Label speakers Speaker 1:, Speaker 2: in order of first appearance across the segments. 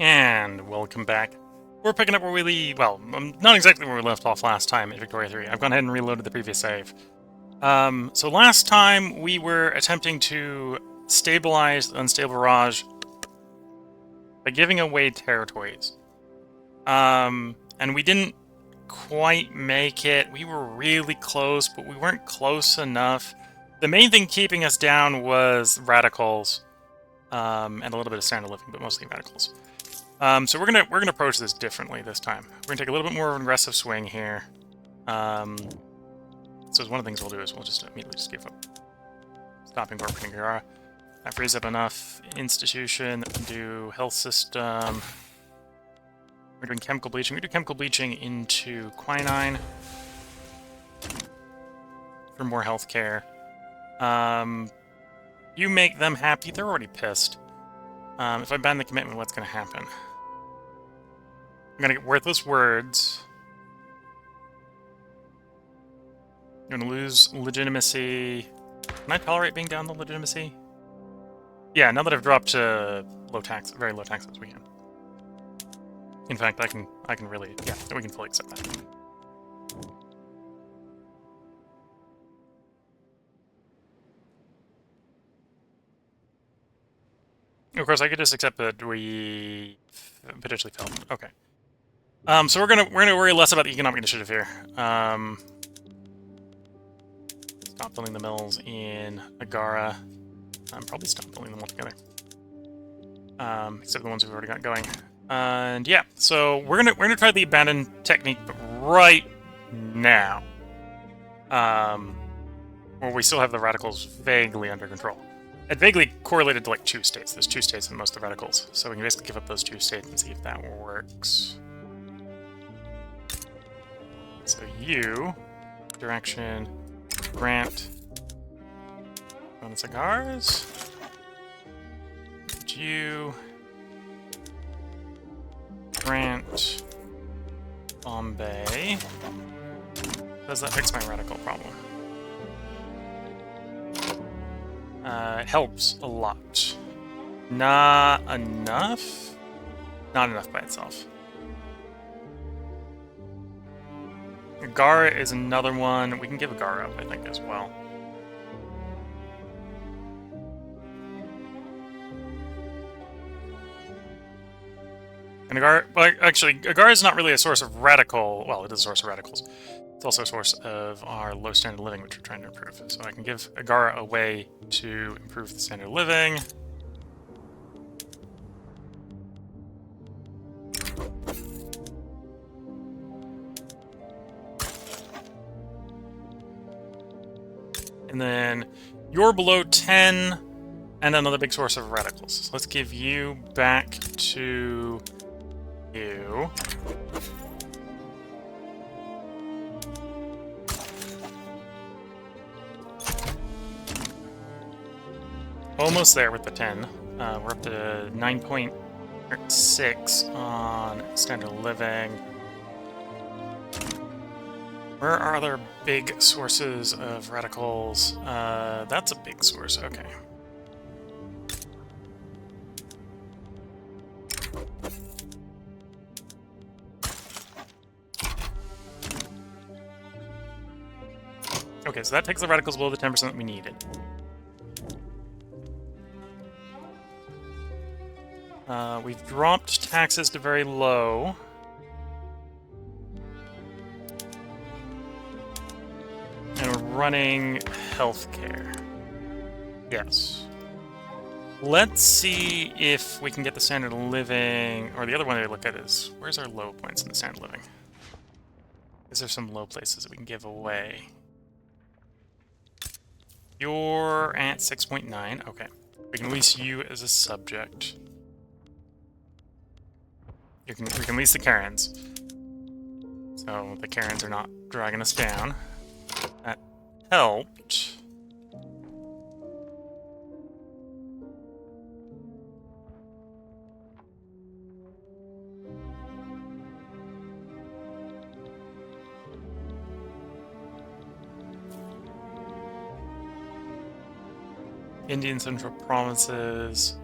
Speaker 1: And welcome back. We're picking up where we leave. Well, not exactly where we left off last time in Victoria 3. I've gone ahead and reloaded the previous save. So last time we were attempting to stabilize the unstable barrage by giving away territories. And we didn't quite make it. We were really close, but we weren't close enough. The main thing keeping us down was radicals, and a little bit of standard living, but mostly radicals. So we're gonna approach this differently this time. We're gonna take a little bit more of an aggressive swing here. So one of the things we'll do is we'll just immediately just give up stopping Barber Gara. That frees up enough institution that we can do health system. We're doing chemical bleaching. We do chemical bleaching into quinine for more healthcare. You make them happy. They're already pissed. If I ban the commitment, what's going to happen? I'm going to get worthless words. You're going to lose legitimacy. Can I tolerate being down the legitimacy? Yeah, now that I've dropped to low tax, very low taxes, we can. In fact, I can really, yeah, we can fully accept that. Of course, I could just accept that we potentially failed. Okay. So we're gonna worry less about the economic initiative here. Stop building the mills in Agara. Probably stop building them altogether. Except the ones we've already got going. And yeah, so we're gonna try the abandon technique, but right now, where we still have the radicals vaguely under control. It vaguely correlated to like 2 states. There's 2 states in most of the radicals, so we can basically give up those 2 states and see if that works. So you, direction, grant, on cigars. You, grant, Bombay. Does that fix my radical problem? It helps a lot. Not enough? Not enough by itself. Agara is another one. We can give Agara up, I think, as well. And Agara, well, actually, Agara is not really a source of radical. Well, it is a source of radicals. It's also a source of our low standard of living, which we're trying to improve. So I can give Agara a way to improve the standard of living. And then you're below 10, and another big source of radicals. So let's give you back to you. Almost there with the 10. We're up to 9.6 on standard of living. Where are other big sources of radicals? That's a big source, okay. Okay, so that takes the radicals below the 10% that we needed. We've dropped taxes to very low. And we're running healthcare. Yes. Let's see if we can get the standard of living, or the other one that we look at is, where's our low points in the standard of living? Is there some low places that we can give away? You're at 6.9, okay. We can lease you as a subject. We can lease the Karens. So the Karens are not dragging us down. That helped. Indian Central Provinces.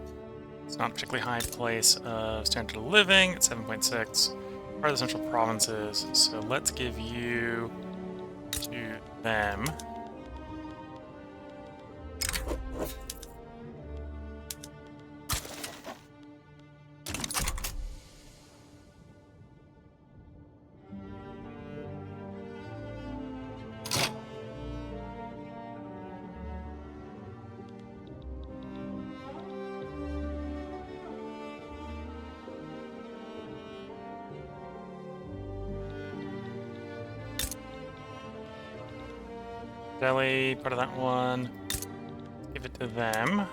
Speaker 1: It's not a particularly high place of standard of living. It's 7.6. Part of the central provinces. So let's give you to them. Delhi, part of that one. Give it to them.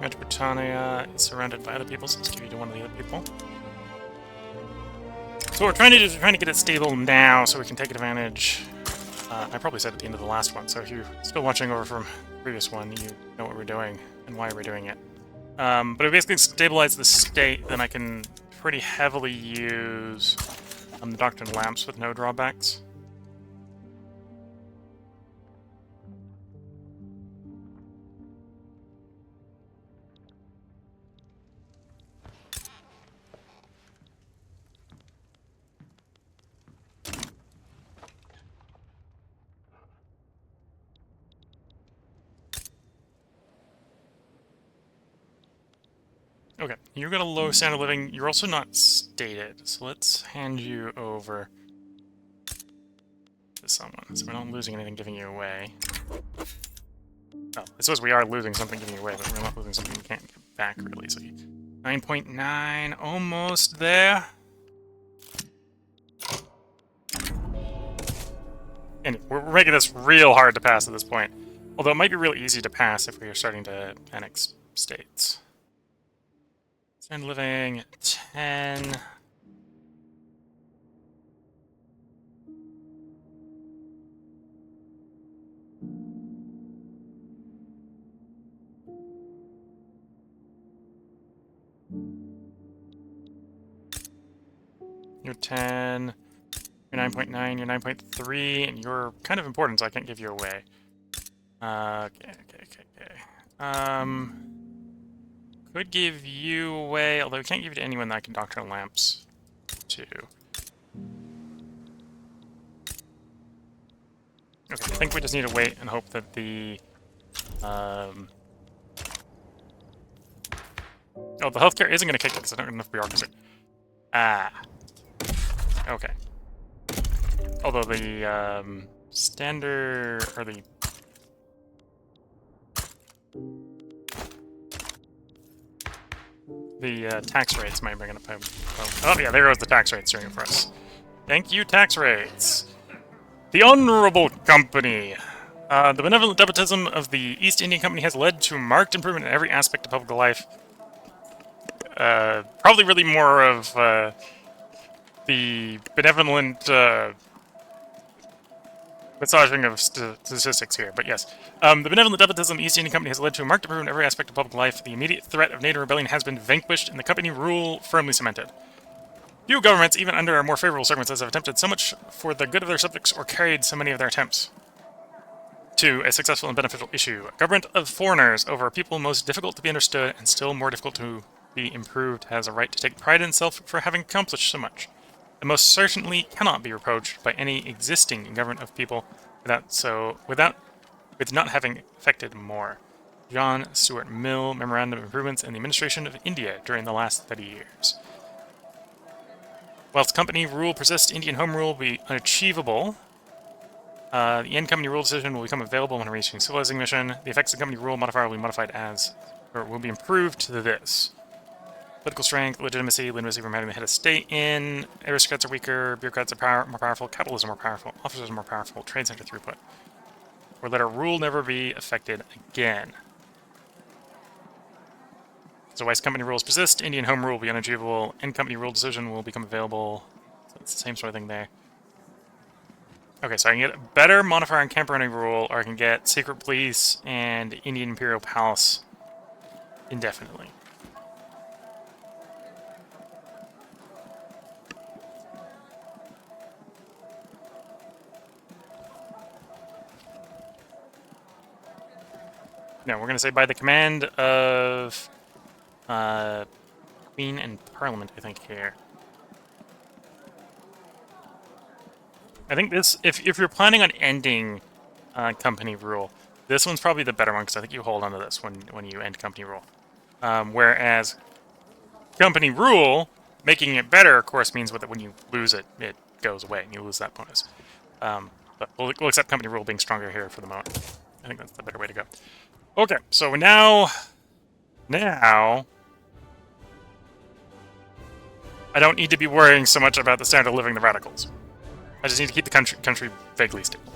Speaker 1: Metro Britannia is surrounded by other people, so let's give you to one of the other people. So what we're trying to do is we're trying to get it stable now so we can take advantage. I probably said at the end of the last one, so if you're still watching over from the previous one, you know what we're doing and why we're doing it. But if we basically stabilize the state, then I can pretty heavily use the Doctrine Lamps with no drawbacks. Okay, you're got a low standard of living. You're also not stated, so let's hand you over to someone, so we're not losing anything giving you away. Oh, I suppose we are losing something giving you away, but we're not losing something we can't get back really easily. 9.9, almost there. And we're making this real hard to pass at this point. Although it might be real easy to pass if we are starting to annex states. Standard living, 10. You're 10. You're 9.9, you're 9.3, and you're kind of important, so I can't give you away. Okay. Could give you away, although we can't give it to anyone that I can Doctrine Lamps to. Okay, I think we just need to wait and hope that the, Oh, the healthcare isn't going to kick it because I don't have enough bureaucracy. Ah. Okay. Although the, standard, or the tax rates might bring it up. Oh, yeah, there goes the tax rates doing it for us. Thank you, tax rates. The Honorable Company. The benevolent despotism of the East Indian Company has led to marked improvement in every aspect of public life. Probably really more of the benevolent massaging of statistics here, but yes. The benevolent despotism of the East Indian Company has led to a marked improvement in every aspect of public life. The immediate threat of native rebellion has been vanquished, and the company rule firmly cemented. Few governments, even under more favorable circumstances, have attempted so much for the good of their subjects or carried so many of their attempts to a successful and beneficial issue. A government of foreigners over a people most difficult to be understood and still more difficult to be improved has a right to take pride in itself for having accomplished so much. It most certainly cannot be reproached by any existing government of people with not having effected more. John Stuart Mill, Memorandum of Improvements in the Administration of India during the last 30 years. Whilst company rule persists, Indian home rule will be unachievable. The end company rule decision will become available when reaching civilizing mission. The effects of company rule modifier will be modified as, or will be improved to this. Political strength, legitimacy from having the head of state in. Aristocrats are weaker, bureaucrats are more powerful, capitalism more powerful, officers are more powerful, trade center throughput. Or let a rule never be affected again. So whilst company rules persist, Indian home rule will be unachievable, end company rule decision will become available. So it's the same sort of thing there. Okay, so I can get a better modifier on camp running rule, or I can get Secret Police and Indian Imperial Palace indefinitely. No, we're going to say by the command of Queen and Parliament, I think, here. I think this, if you're planning on ending company rule, this one's probably the better one, because I think you hold on to this when you end company rule. Whereas company rule, making it better, of course, means that when you lose it, it goes away, and you lose that bonus. But we'll accept company rule being stronger here for the moment. I think that's the better way to go. Okay, so now I don't need to be worrying so much about the standard of living of the radicals. I just need to keep the country vaguely stable.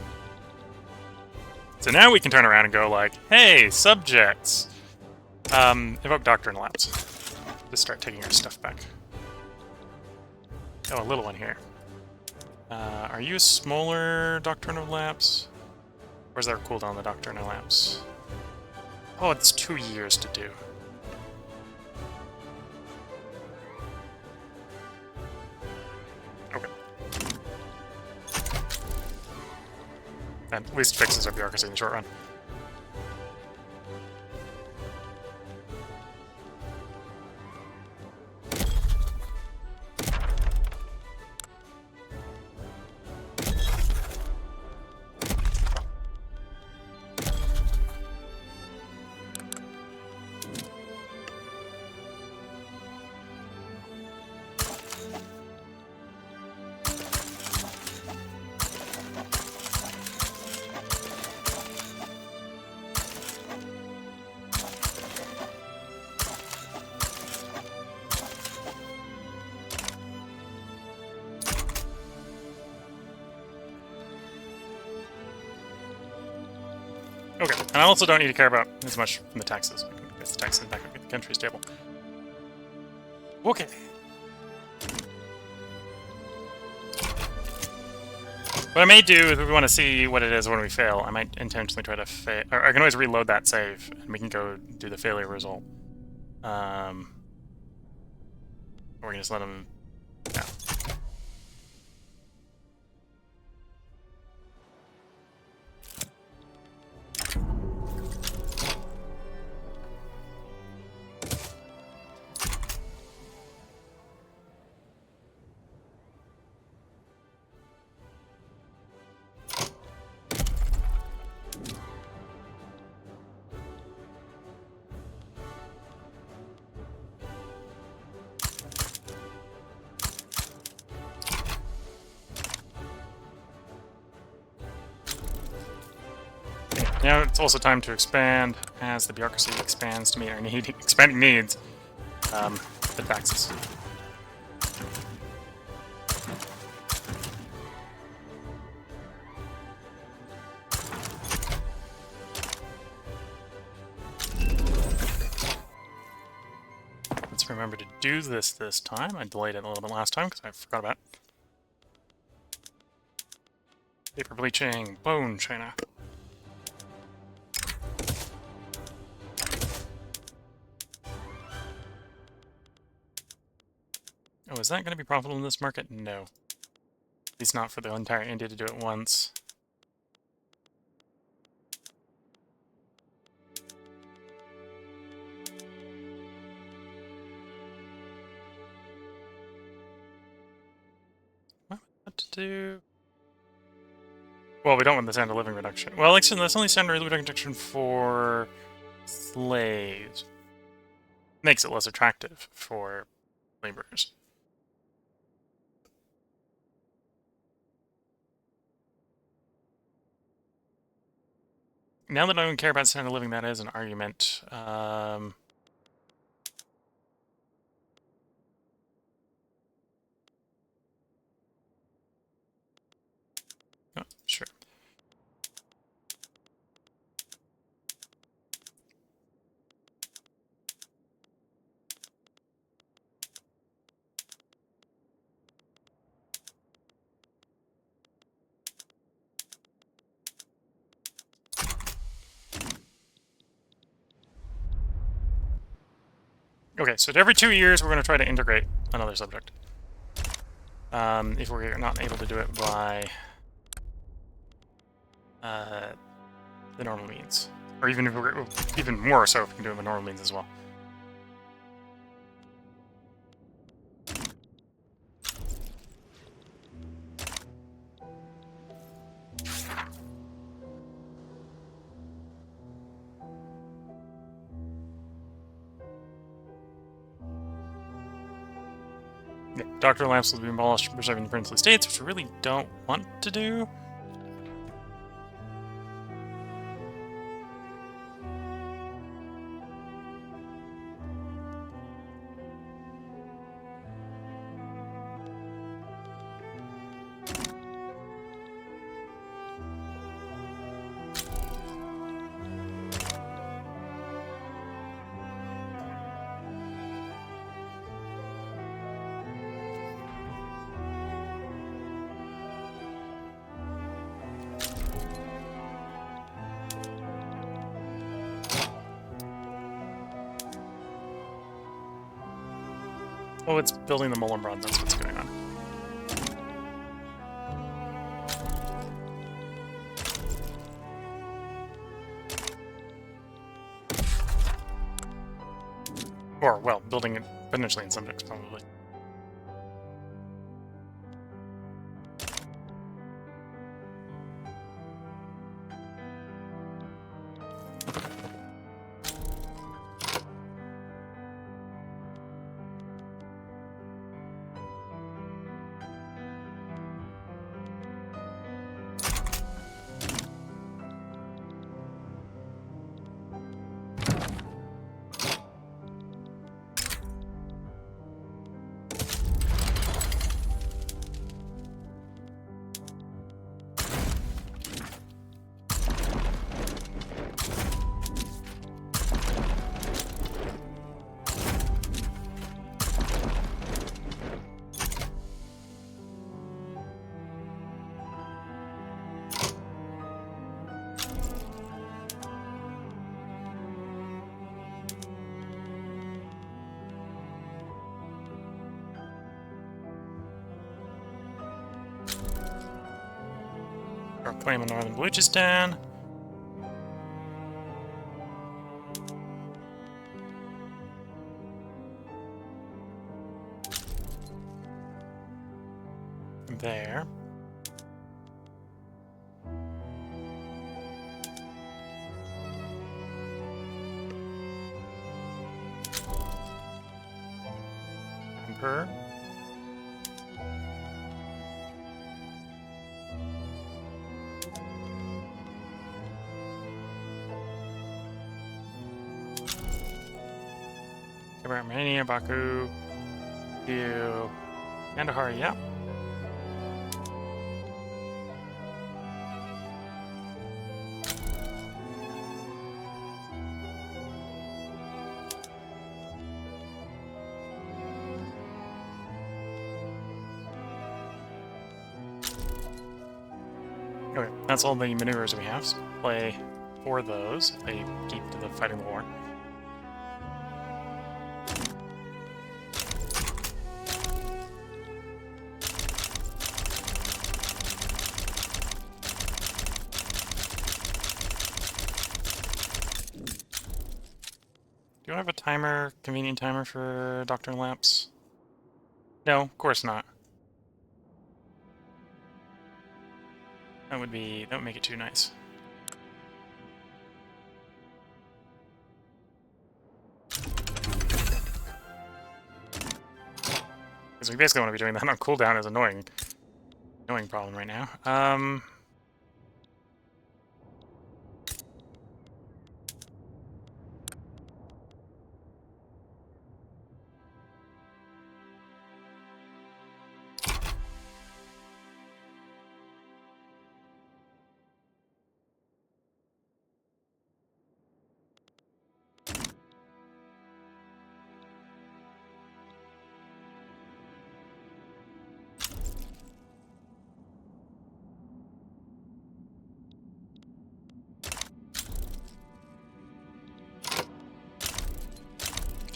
Speaker 1: So now we can turn around and go like, hey, subjects, evoke Doctrine Labs. Just start taking our stuff back. Oh, a little one here. Are you a smaller Doctrine of Lapse? Or is there a cooldown on the Doctrine of Lapse? Oh, it's 2 years to do. Okay. That at least fixes our bureaucracy in the short run. Okay, and I also don't need to care about as much from the taxes. We can get the taxes back and get the country stable. Okay. What I may do, if we want to see what it is when we fail, I might intentionally try to fail. Or I can always reload that save, and we can go do the failure result. Or we can just let him... Yeah. Now it's also time to expand as the bureaucracy expands to meet our expanding needs. The taxes. Let's remember to do this time. I delayed it a little bit last time because I forgot about it. Paper bleaching, bone china. Oh, is that going to be profitable in this market? No. At least not for the entire India to do it once. What to do? Well, we don't want the standard of living reduction. Well, actually, that's only standard of living reduction for slaves. Makes it less attractive for laborers. Now that I don't care about standard of living, that is an argument. Oh, sure. Okay, so every 2 years we're going to try to integrate another subject. If we're not able to do it by the normal means. Or even if we're even more so if we can do it by normal means as well. Yeah, Dr. Lamps will be abolished, preserving the princely states, which we really don't want to do. Oh, it's building the Molenbrand, that's what's going on. Or, well, building it potentially in subjects, probably. Proclaim Northern Baluchistan. There. Emperor. Armenia, Baku, Kyiv, Kandahar, yeah. Okay, that's all the maneuvers we have, so play 4 of those if they keep to the fighting the war. Do I have a timer, convenient timer for Dr. Lamps? No, of course not. That would make it too nice. Because we basically want to be doing that on cooldown is annoying problem right now.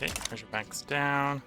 Speaker 1: Okay, pressure bank's down.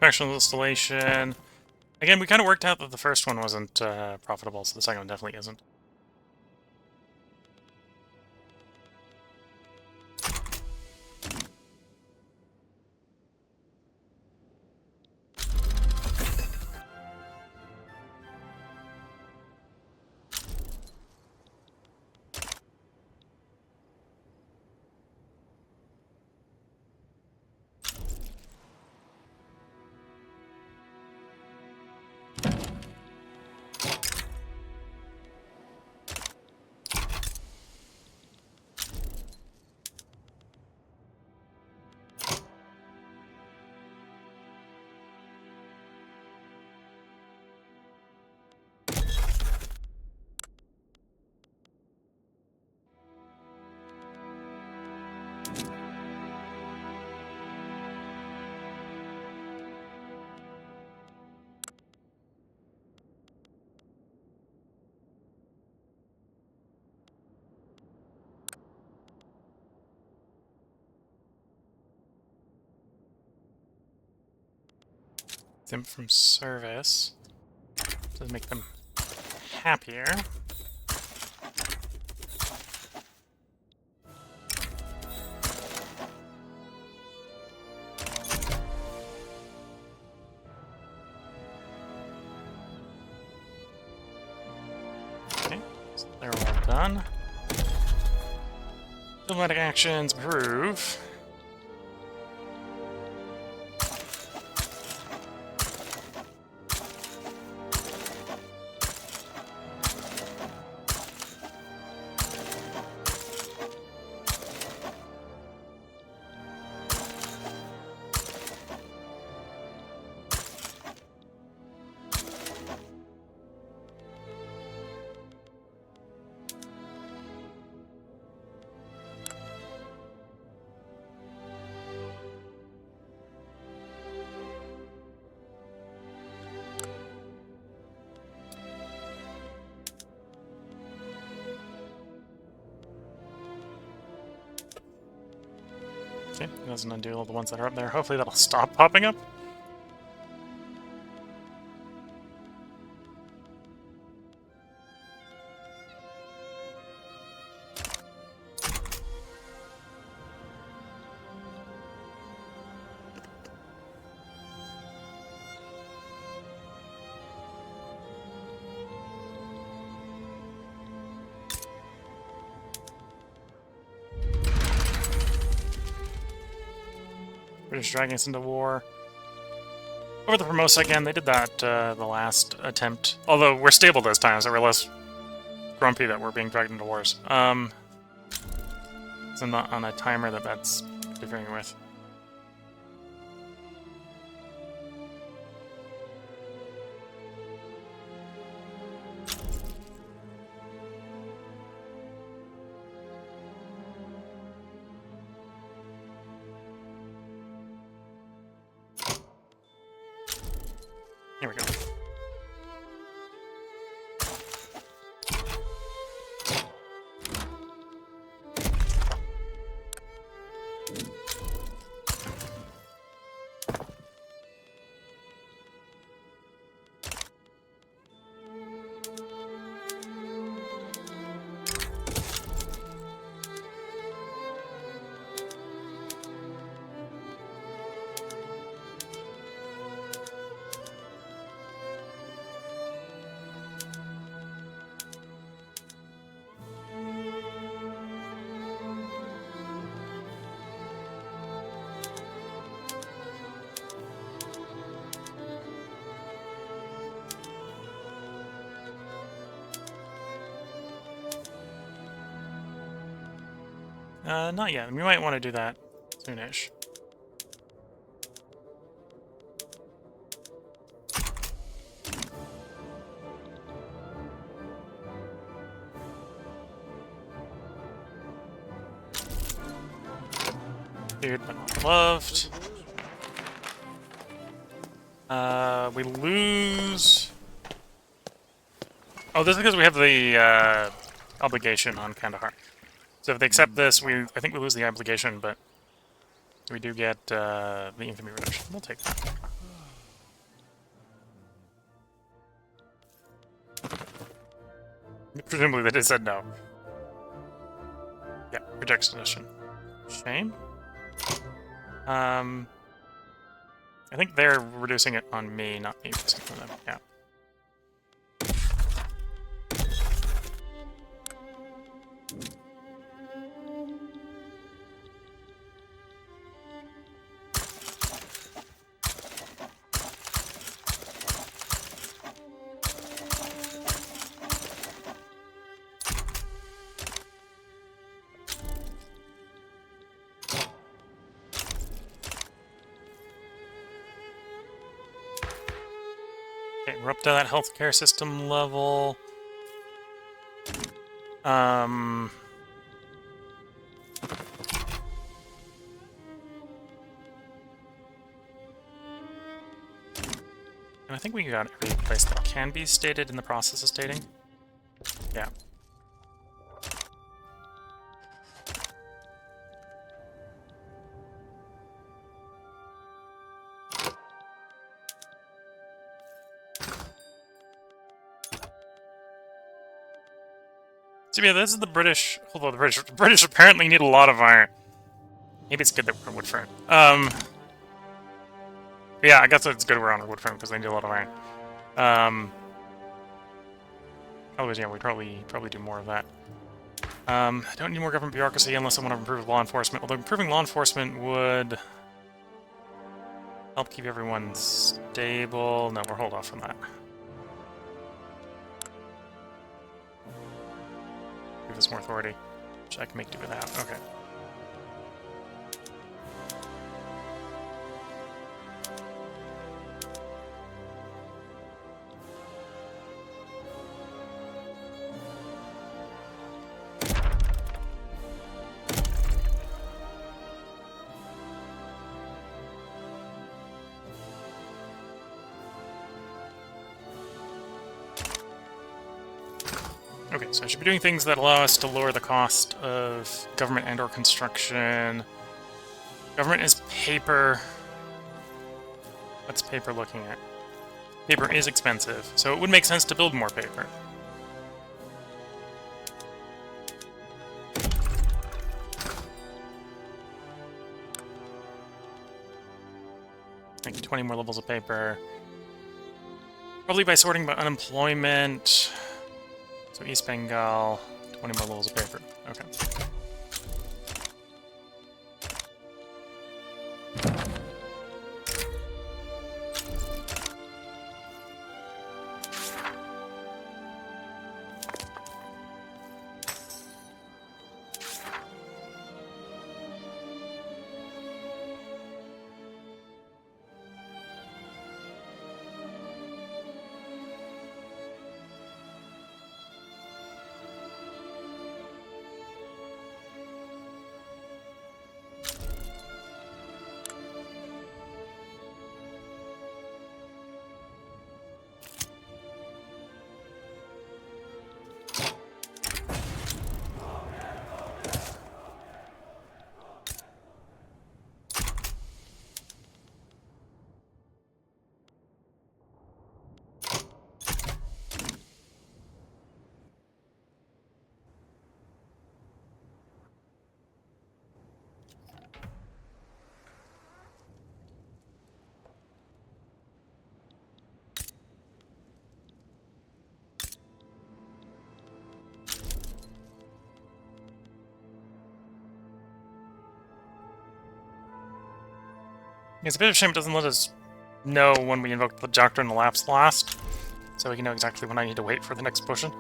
Speaker 1: Professional installation. Again, we kind of worked out that the first one wasn't profitable, so the second one definitely isn't. Them from service to make them happier. Okay, so they're all done. Diplomatic actions approve. Okay, it doesn't undo all the ones that are up there. Hopefully that'll stop popping up. British dragging us into war. Over the Formosa again, they did that the last attempt. Although we're stable this time, so we're less grumpy that we're being dragged into wars. So I'm not on a timer that's interfering with. Here we go. Not yet. We might want to do that soonish. Feared but not loved. We lose... Oh, this is because we have the obligation on Kandahar. So if they accept this, I think we lose the obligation, but we do get the infamy reduction. We'll take that. Presumably they just said no. Yeah, reject sedition. Shame. I think they're reducing it on me, not me reducing it on them. Yeah. Okay, we're up to that healthcare system level. And I think we got every place that can be stated in the process of stating. Yeah. So yeah, this is the British. Although the British apparently need a lot of iron. Maybe it's good that we're on wood frame. Yeah, I guess it's good we're on a wood frame because they need a lot of iron. Otherwise, yeah, we'd probably do more of that. I don't need more government bureaucracy unless I want to improve law enforcement. Although improving law enforcement would help keep everyone stable. No, we'll hold off on that. Give us more authority, which I can make do without. Okay. Okay, so I should be doing things that allow us to lower the cost of government and/or construction. Government is paper. What's paper looking at? Paper is expensive, so it would make sense to build more paper. Like 20 more levels of paper. Probably by sorting by unemployment. So East Bengal, 20 more levels of paper. Okay. It's a bit of a shame it doesn't let us know when we invoke the Doctrine Elapsed last, so we can know exactly when I need to wait for the next potion.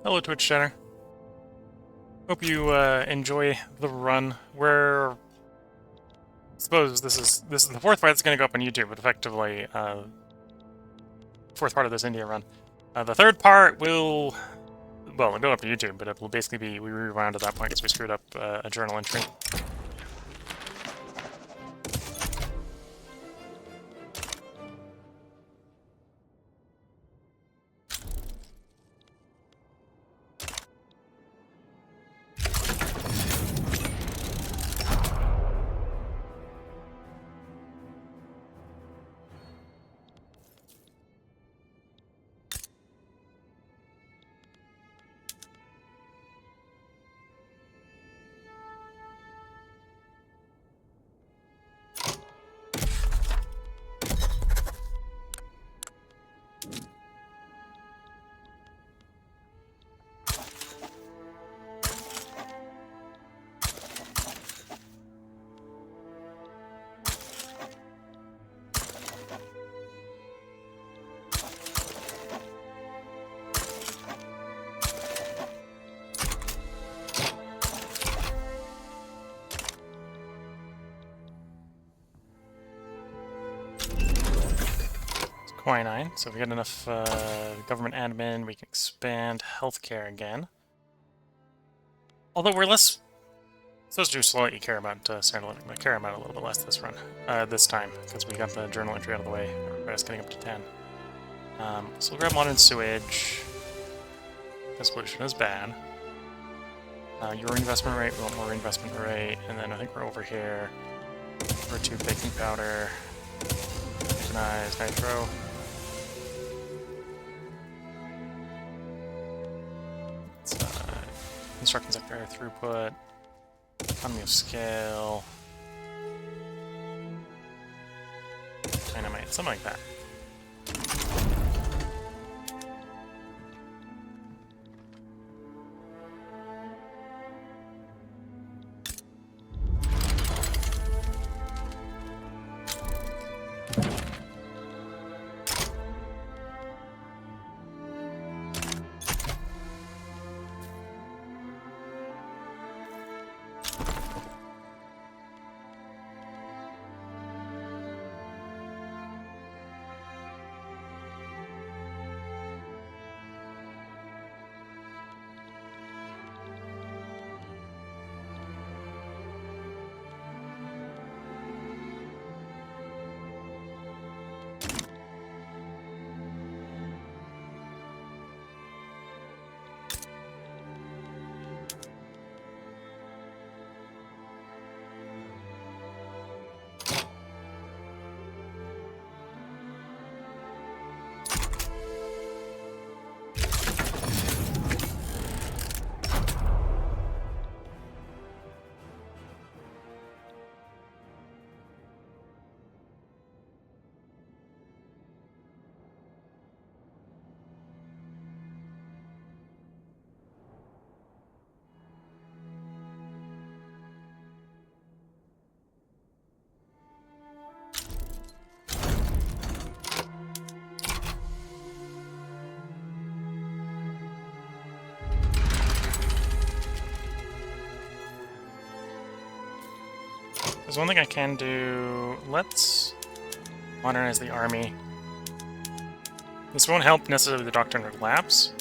Speaker 1: Hello, Twitch chatter. Hope you enjoy the run. I suppose this is the fourth part that's going to go up on YouTube, but effectively fourth part of this India run. The third part will, well, it'll go up to YouTube, but it will basically be we rewound at that point because we screwed up a journal entry. Quinine, so if we get enough government admin, we can expand healthcare again. Although we're less supposed to do slightly care about standard living, but care about a little bit less this run, this time, because we got the journal entry out of the way. Everybody's getting up to 10. So we'll grab modern sewage, because pollution is bad. Your reinvestment rate, we want more reinvestment rate, and then I think we're over here. We're 2 baking powder, nice nitro. It's construction sector throughput, economy of scale, dynamite, something like that. There's one thing I can do. Let's modernize the army. This won't help necessarily the doctrine of lapse,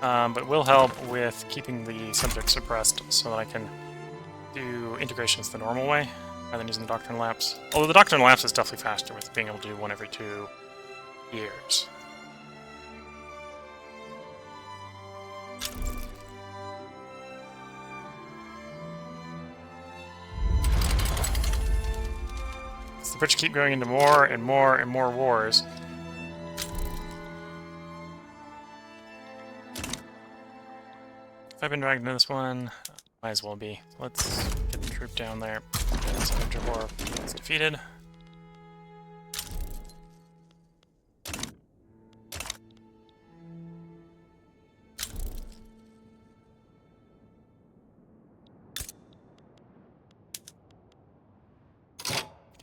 Speaker 1: but will help with keeping the subject suppressed so that I can do integrations the normal way rather than using the doctrine lapse. Although the doctrine lapse is definitely faster with being able to do 1 every 2 years. The British keep going into more and more and more wars. If I've been dragged into this one, might as well be. Let's get the troop down there. So Johor is defeated.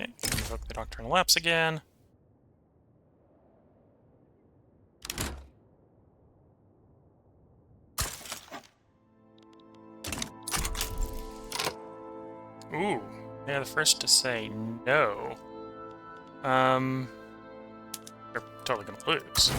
Speaker 1: Okay, invoke the Doctrinal Lapse again. Ooh, they're the first to say no. They're totally gonna lose.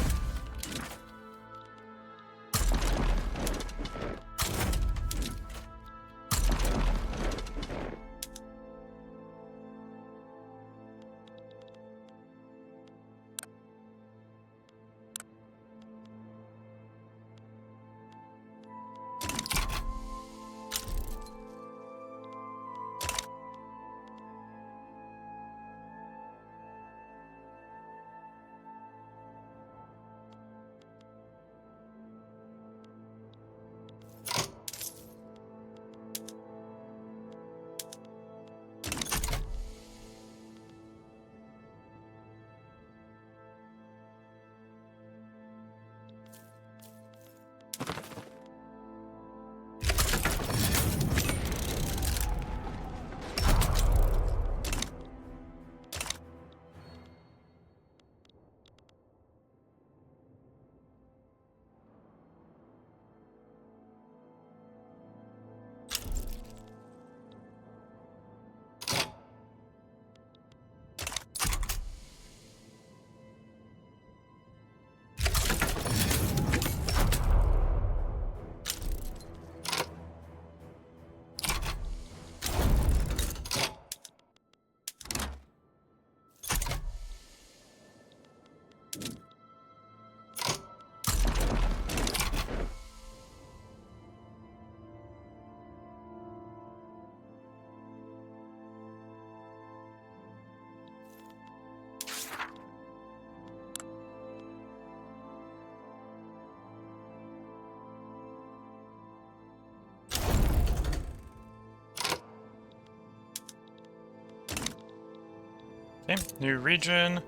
Speaker 1: Okay, new region.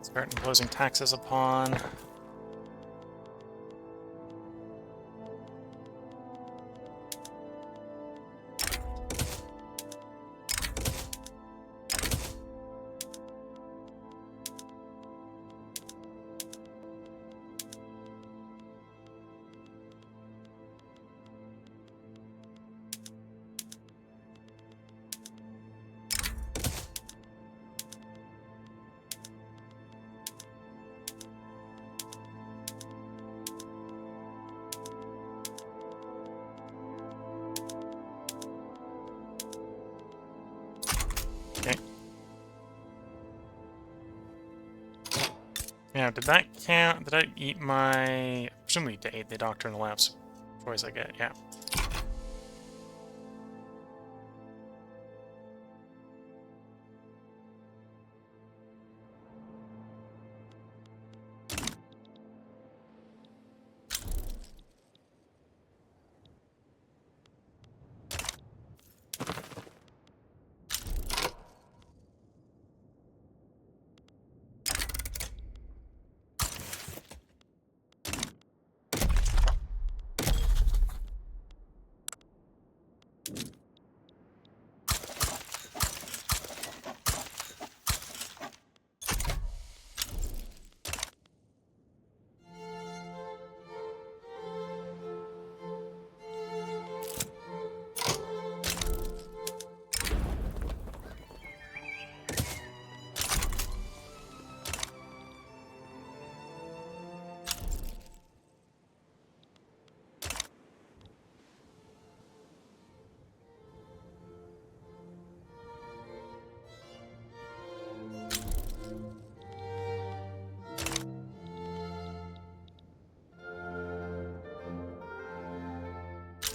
Speaker 1: Start imposing taxes upon. Okay. Yeah, did that count? Did I eat my... Presumably to ate the doctor in the lab's choice I get, yeah.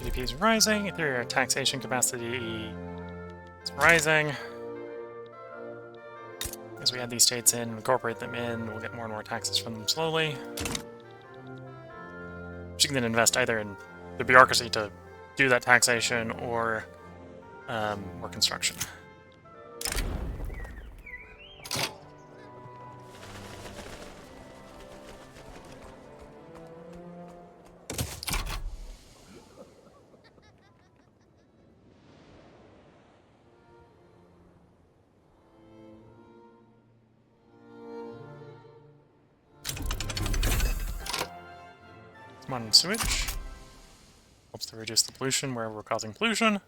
Speaker 1: GDP is rising, Ethereum taxation capacity is rising. As we add these states in, incorporate them in, we'll get more and more taxes from them slowly. Which you can then invest either in the bureaucracy to do that taxation or construction. Modern sewage helps to reduce the pollution wherever we're causing pollution.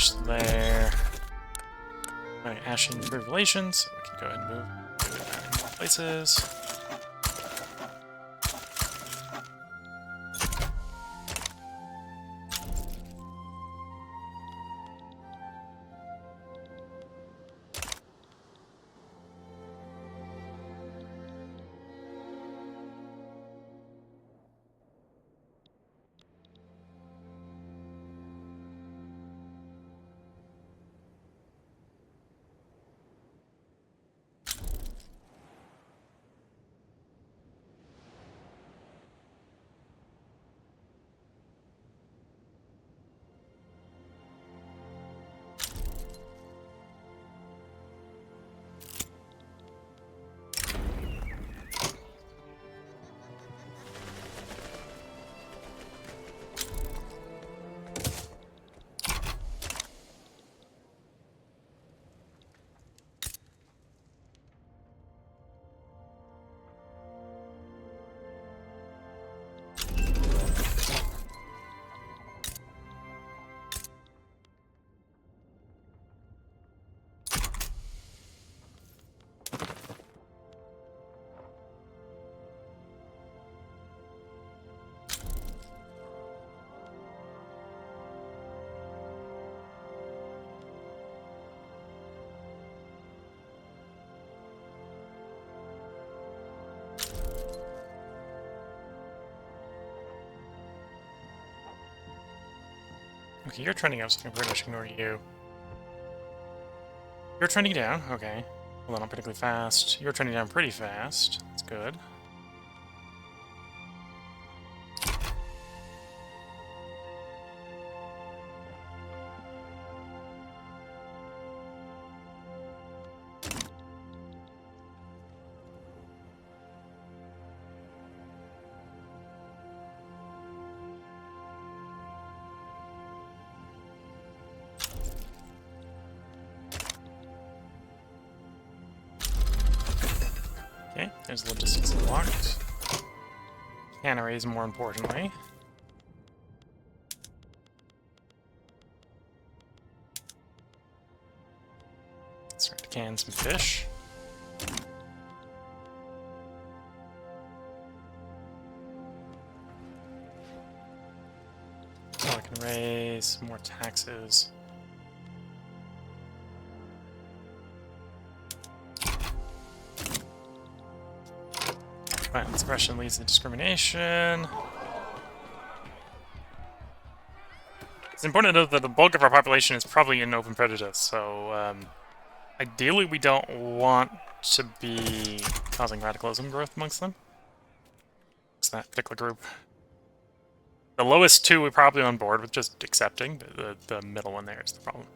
Speaker 1: ash there. Alright, ash and improve relations, so we can go ahead and move more places. Okay, you're trending up, so I can pretty much ignore you. You're trending down, okay. Well, not particularly fast. You're trending down pretty fast. That's good. Okay, there's logistics unlocked. Canneries, more importantly. Start to can some fish. So I can raise more taxes. Violent suppression leads to discrimination. It's important to note that the bulk of our population is probably in open prejudice, so ideally we don't want to be causing radicalism growth amongst them. It's that particular group. The lowest two we're probably on board with just accepting, but the middle one there is the problem.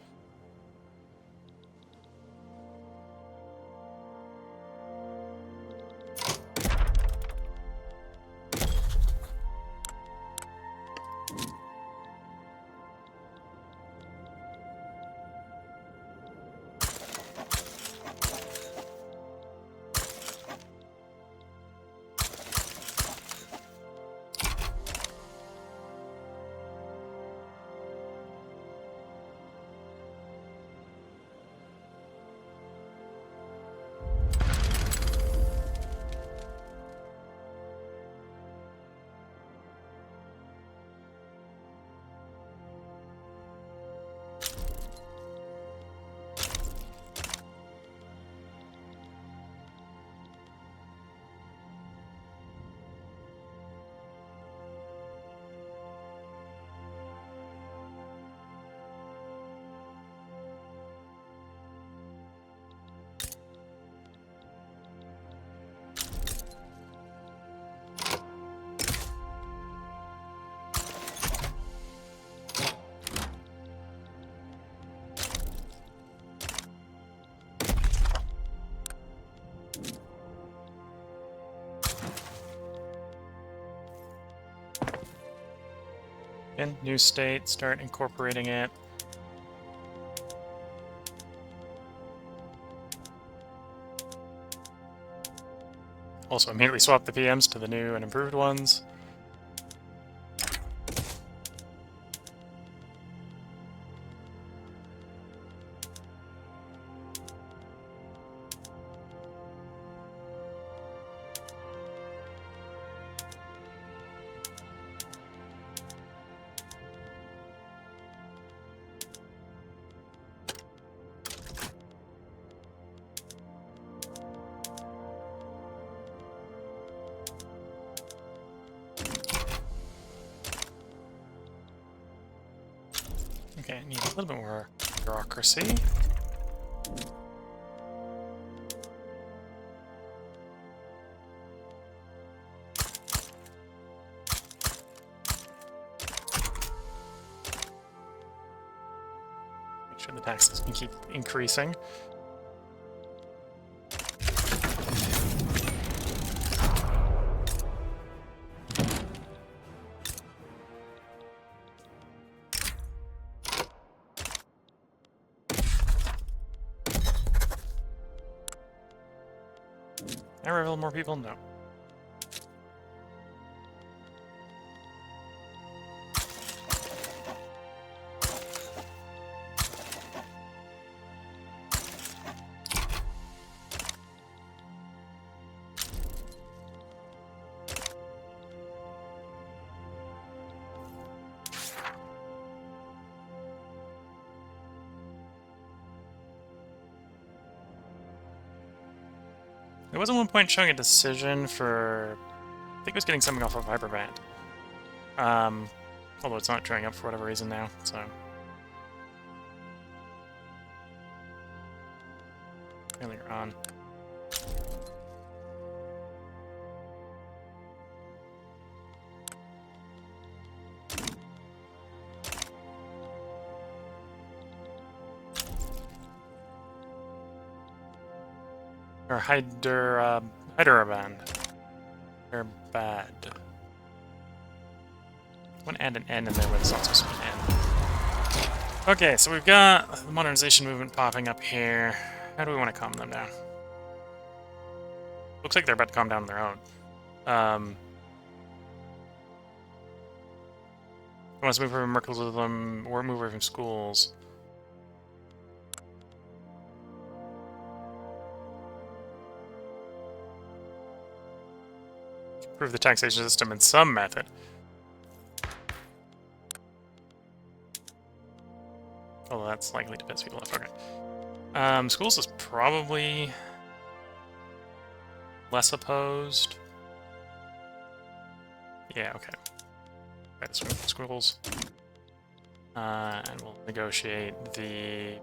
Speaker 1: And new state, start incorporating it. Also immediately swap the PMs to the new and improved ones. Okay, I need a little bit more bureaucracy. Make sure the taxes can keep increasing. Can I reveal more people? No. It was at one point showing a decision for... I think it was getting something off of Hyperband. Although it's not showing up for whatever reason now, so... Earlier on. Or Hyderabad. They're bad. I want to add an N in there where there's also some N. Okay, so we've got the modernization movement popping up here. How do we want to calm them down? Looks like they're about to calm down on their own. Wants to move from Merkelism or move away from schools. Improve the taxation system in some method. Although that's likely to piss people off. Okay. Schools is probably less opposed. Yeah, okay. Try to swing with schools. And we'll negotiate the...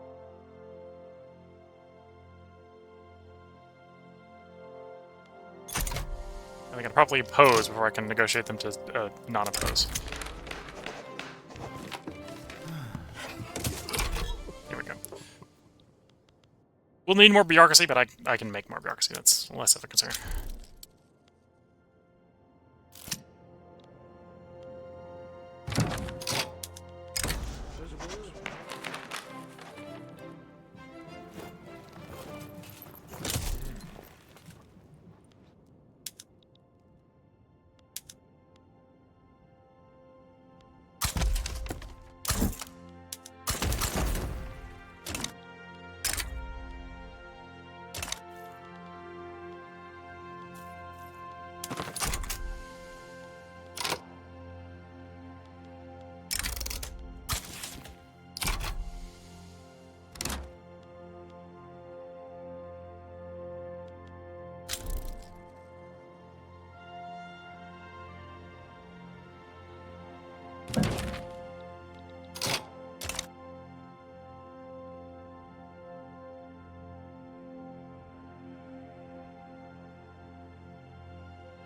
Speaker 1: I think I'd probably oppose before I can negotiate them to non-oppose. Here we go. We'll need more bureaucracy, but I can make more bureaucracy. That's less of a concern.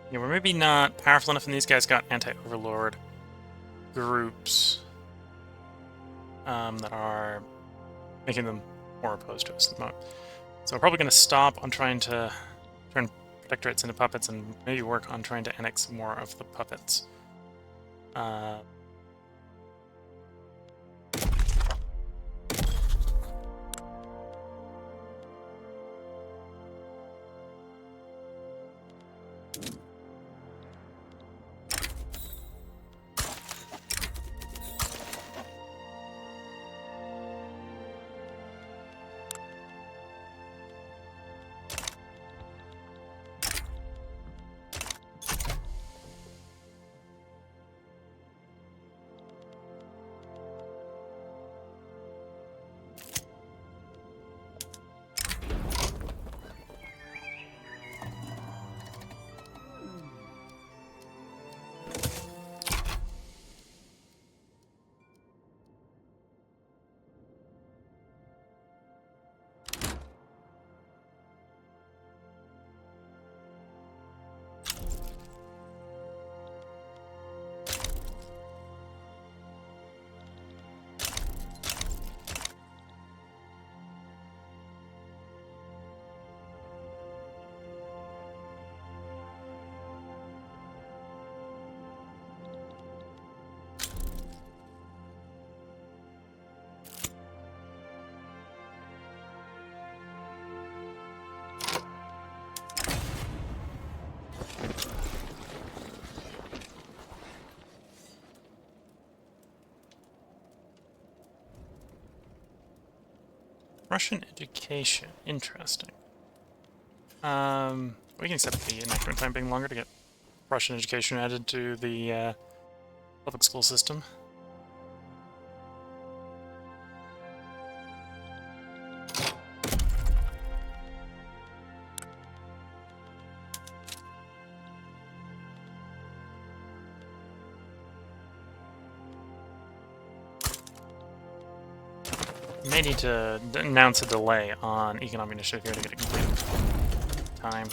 Speaker 1: Yeah, we're maybe not powerful enough, and these guys got anti-overlord groups that are making them more opposed to us at the moment. So we're probably going to stop on trying to turn protectorates into puppets and maybe work on trying to annex more of the puppets. Russian education. Interesting. We can accept the enactment time being longer to get Russian education added to the public school system. May need to announce a delay on economic initiative here to get it completed. Time.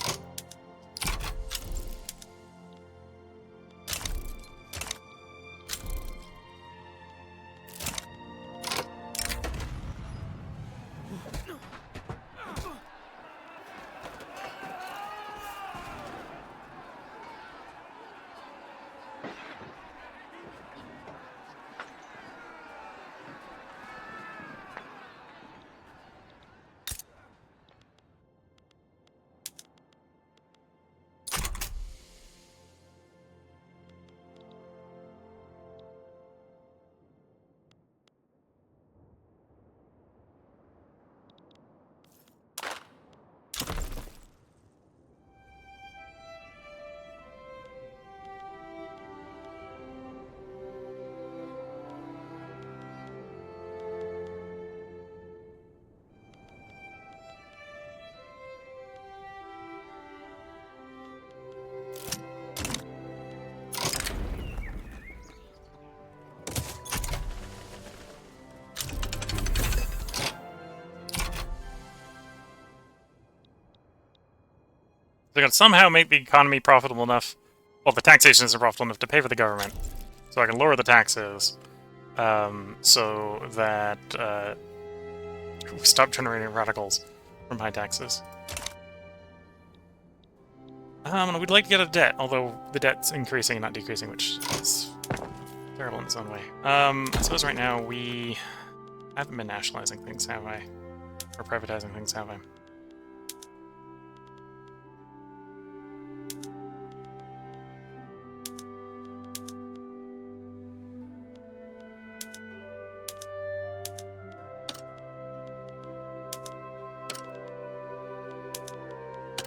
Speaker 1: They're going to somehow make the economy profitable enough. Well, the taxation isn't profitable enough to pay for the government. So I can lower the taxes. So that we stop generating radicals from high taxes. We'd like to get a debt, although the debt's increasing and not decreasing, which is terrible in its own way. I suppose right now we haven't been nationalizing things, have I? Or privatizing things, have I?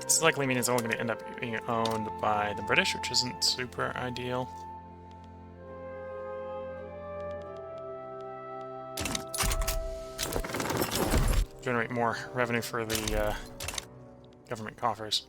Speaker 1: This likely means it's only going to end up being owned by the British, which isn't super ideal. Generate more revenue for the government coffers.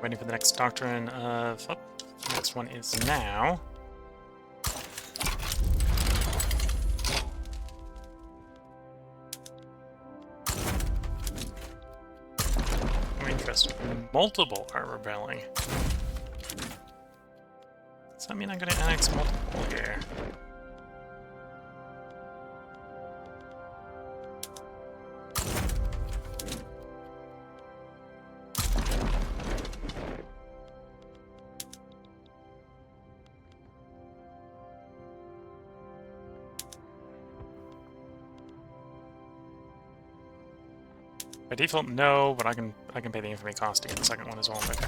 Speaker 1: Waiting for the next doctrine of... Oh, the next one is now. Interest. Multiple are rebelling. Does that mean I'm going to annex multiple here? By default, no, but I can pay the infamy cost to get the second one as well. Okay.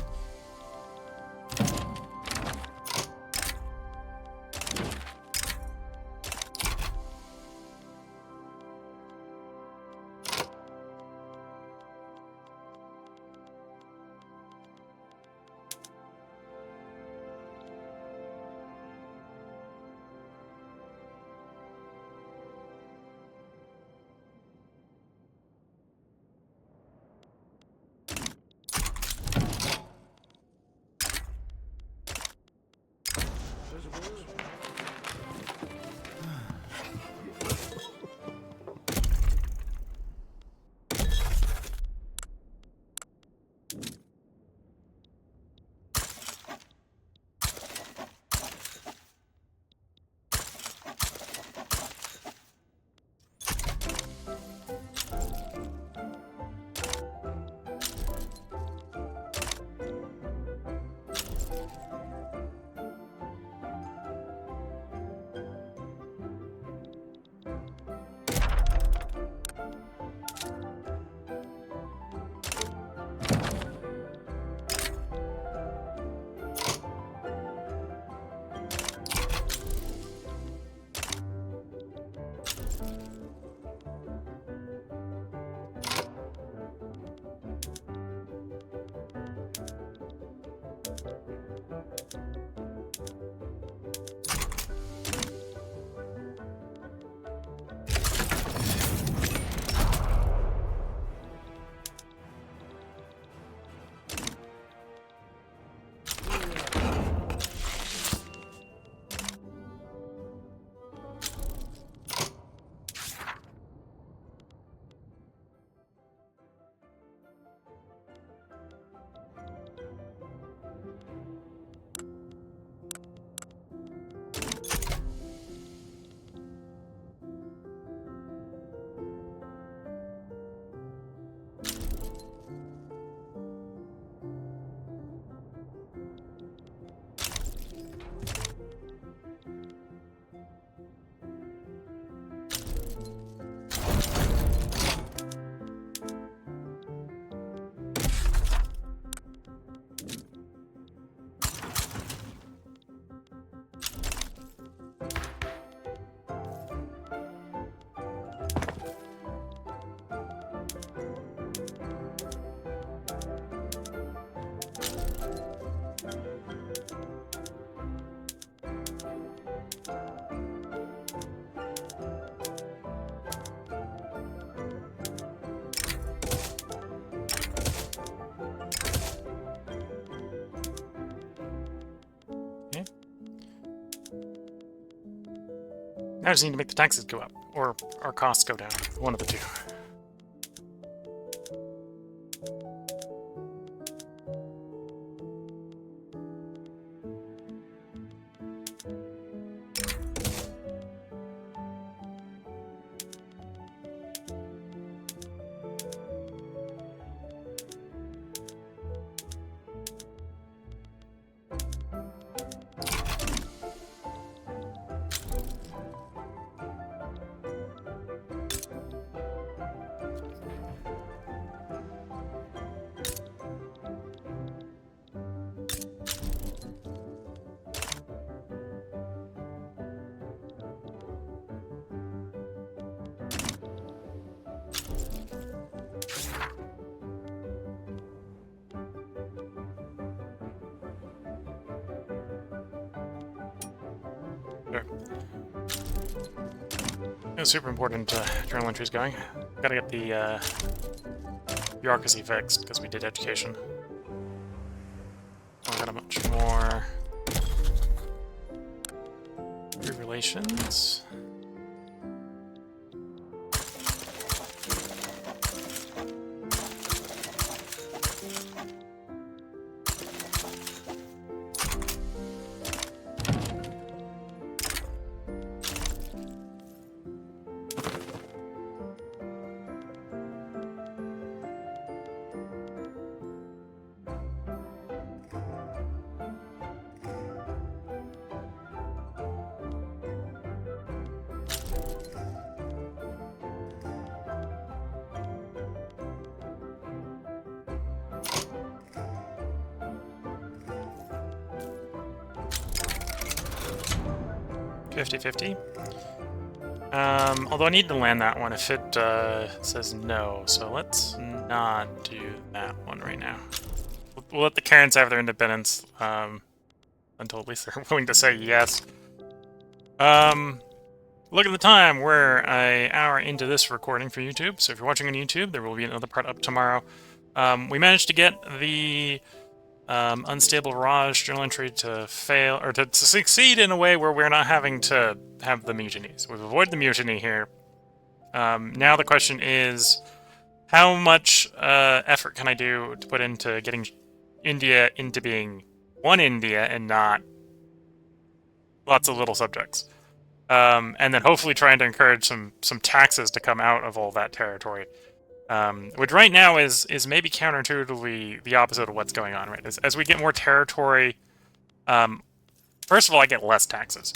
Speaker 1: I just need to make the taxes go up, or our costs go down. One of the two. Sure. It's super important journal entries going. Gotta get the bureaucracy fixed, because we did education. much more relations. $50-50. Although I need to land that one if it says no, so let's not do that one right now. We'll let the Karens have their independence until at least they're willing to say yes. Look at the time. We're an hour into this recording for YouTube, so if you're watching on YouTube, there will be another part up tomorrow. We managed to get the unstable Raj journal entry to fail, or to succeed in a way where we're not having to have the mutinies. We've avoided the mutiny here. Now the question is, how much effort can I do to put into getting India into being one India and not lots of little subjects? And then hopefully trying to encourage some taxes to come out of all that territory. Which right now is maybe counterintuitively the opposite of what's going on, right? As we get more territory, first of all, I get less taxes,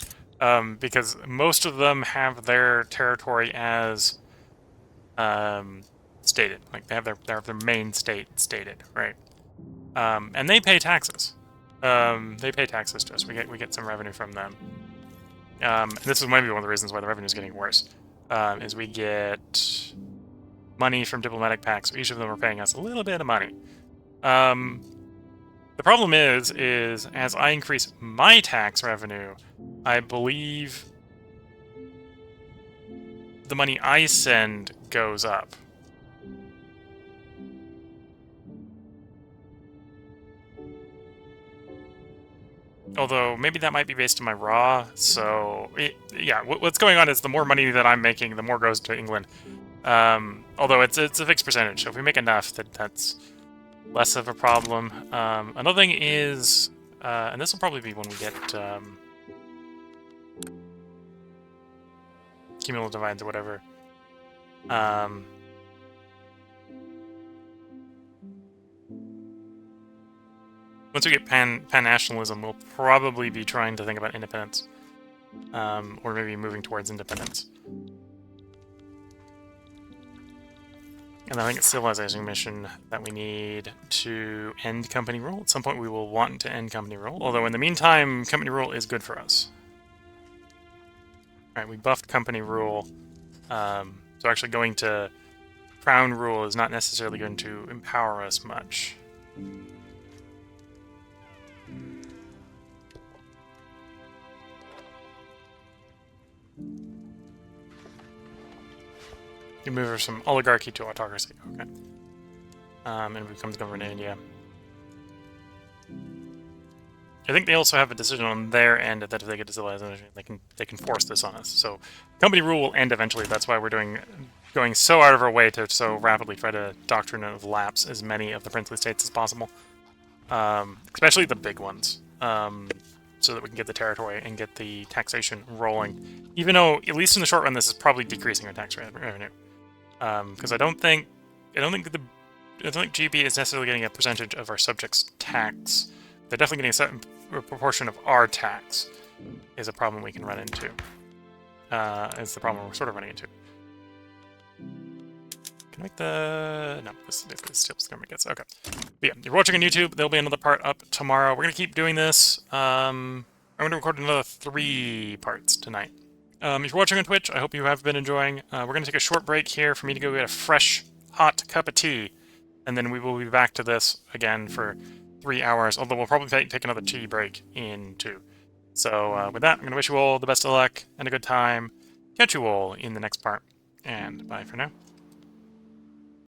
Speaker 1: because most of them have their territory as stated, like they have their main state stated, right? And they pay taxes. They pay taxes to us. We get some revenue from them. This is maybe one of the reasons why the revenue is getting worse, is we get money from diplomatic pacts. So each of them are paying us a little bit of money. The problem is as I increase my tax revenue, I believe the money I send goes up. Although, maybe that might be based on my raw, so... yeah, what's going on is the more money that I'm making, the more goes to England. Although it's a fixed percentage, so if we make enough, that's less of a problem. Another thing is, and this will probably be when we get cumulative divides or whatever. Once we get pan-nationalism, we'll probably be trying to think about independence. Or maybe moving towards independence. And I think it's civilization mission that we need to end company rule. At some point we will want to end company rule, although in the meantime, company rule is good for us. Alright, we buffed company rule. So actually going to crown rule is not necessarily going to empower us much. You move from oligarchy to autocracy. Okay. And it becomes government in India. I think they also have a decision on their end that if they get to civilization, they can force this on us. So company rule will end eventually. That's why we're going so out of our way to so rapidly try to doctrine of lapse as many of the princely states as possible, especially the big ones, so that we can get the territory and get the taxation rolling. Even though, at least in the short run, this is probably decreasing our tax revenue. Because I don't think GB is necessarily getting a percentage of our subjects' tax. They're definitely getting a certain proportion of our tax. Is a problem we can run into. Is the problem we're sort of running into. Can I make the... No, this still government gets... Okay. But yeah, you're watching on YouTube. There'll be another part up tomorrow. We're going to keep doing this. I'm going to record another 3 parts tonight. If you're watching on Twitch, I hope you have been enjoying. We're going to take a short break here for me to go get a fresh, hot cup of tea. And then we will be back to this again for 3 hours. Although we'll probably take another tea break in 2. So with that, I'm going to wish you all the best of luck and a good time. Catch you all in the next part. And bye for now.